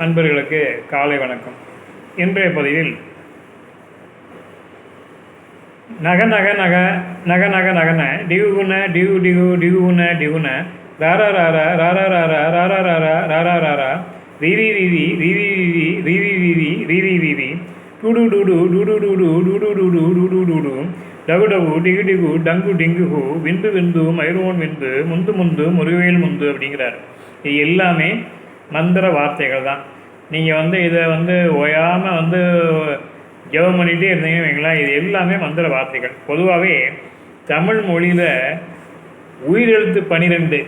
நண்பர்களுக்கு காலை வணக்கம். இன்றைய பதிவில் நக நக நக நக நக நகன டிகுன டிகு டிகு டிகுன டிகுன ராரா ராரா ராரா ராரா ராரா ராரா ராரா ராரா ரீரி ரீரி ரீரி ரீரி ரீரி ரீரி ரீரி டூடு டூடு டூடு டூடு டூடு டூடு டூடு டூடு டகு டகு டிகு டிகு டங்கு டிங்கு ஹூ விந்து விந்து மயிரோன் விந்து முந்து முந்து முருகவேல் முந்து அப்படிங்கிறார். இது எல்லாமே மந்திர வார்த்தைகள் தான். நீங்கள் இதை ஓயாமல் ஜெபம் பண்ணிகிட்டே இருந்தீங்கன்னு வைங்களா, இது எல்லாமே மந்திர வார்த்தைகள். பொதுவாகவே தமிழ் மொழியில் உயிரெழுத்து 12,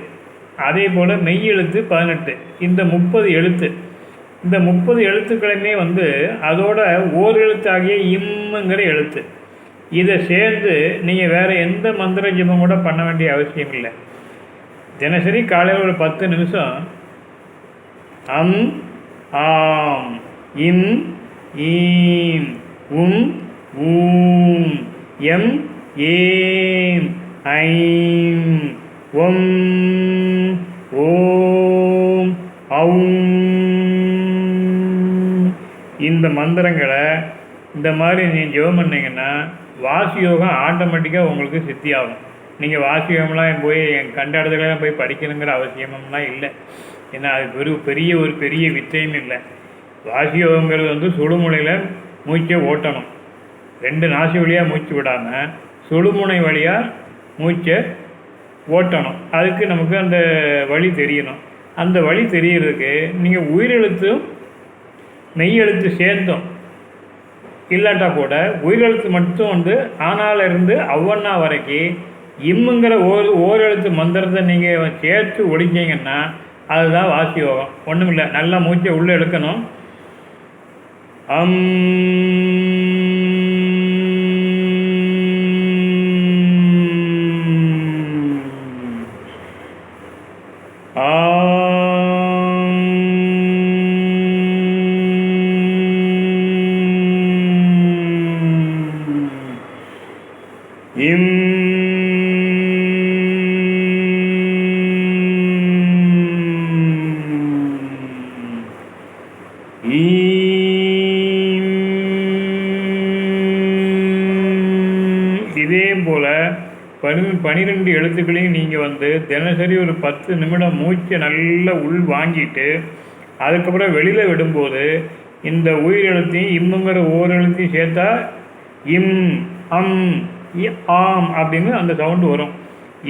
அதே போல் மெய் எழுத்து 18, இந்த 30 எழுத்து. இந்த 30 எழுத்துக்களுமே அதோட ஓர் எழுத்தாகிய இம்முங்கிற எழுத்து. இதை சேர்ந்து நீங்கள் வேறு எந்த மந்திர ஜெபம் கூட பண்ண வேண்டிய அவசியம் இல்லை. தினசரி காலையில் ஒரு 10 நிமிஷம் அம் ஆம் இம் ஈம் உம் ஊம் எம் ஏம் ஐம் ஒம் ஓம் அவும் இந்த மந்திரங்களை இந்த மாதிரி நீங்கள் ஜெபம் பண்ணிங்கன்னா வாசியோகம் ஆட்டோமேட்டிக்காக உங்களுக்கு சித்தியாகும். நீங்கள் வாசியோகம்லாம் போய் கண்ட இடத்துலலாம் போய் படிக்கணுங்கிற அவசியமெல்லாம் இல்லை. ஏன்னா அது பெரிய வித்தையும் இல்லை. வாசியோகங்கிறது சுடுமுனையில் மூச்சை ஓட்டணும். 2 நாசி வழியாக மூச்சு விடாமல் சுடுமுனை வழியாக மூச்சை ஓட்டணும். அதுக்கு நமக்கு அந்த வழி தெரியணும். அந்த வழி தெரியறதுக்கு நீங்கள் உயிரெழுத்தும் மெய்யெழுத்து சேர்ந்தோம் இல்லாட்டா கூட உயிரெழுத்து மட்டும் ஆனாலிருந்து அவ்வண்ணா வரைக்கும் இம்முங்கிற ஓரெழுத்து மந்திரத்தை நீங்கள் சேர்த்து ஒழிச்சிங்கன்னா அதுதான் வாசியோகம். ஒன்றும் இல்லை, நல்லா மூச்சை உள்ளே எடுக்கணும். அம் இம் இதே போல் 12 எழுத்துக்களையும் நீங்கள் தினசரி ஒரு 10 நிமிடம் மூச்சை நல்லா உள் வாங்கிட்டு அதுக்கப்புறம் வெளியில் விடும்போது இந்த உயிரெழுத்தையும் இம்முங்கிற ஓரெழுத்தையும் சேர்த்தா இம் அம் ஆம் அப்படின்னு அந்த சவுண்டு வரும்.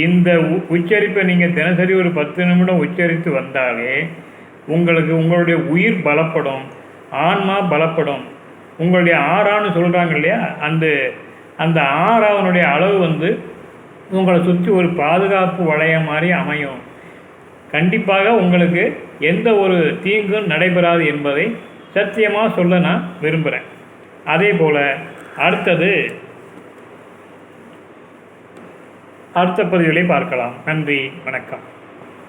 இந்த உச்சரிப்பை நீங்கள் தினசரி ஒரு 10 நிமிடம் உச்சரித்து வந்தாலே உங்களுடைய உயிர் பலப்படும், ஆன்மா பலப்படும். உங்களுடைய ஆறான்னு சொல்கிறாங்க இல்லையா, அந்த ஆறாவனுடைய அளவு உங்களை சுற்றி ஒரு பாதுகாப்பு வளையம் மாதிரி அமையும். கண்டிப்பாக உங்களுக்கு எந்த ஒரு தீங்கும் நடைபெறாது என்பதை சத்தியமாக சொல்ல நான் விரும்புகிறேன். அதே போல் அடுத்த பதிவுகளை பார்க்கலாம். நன்றி, வணக்கம்.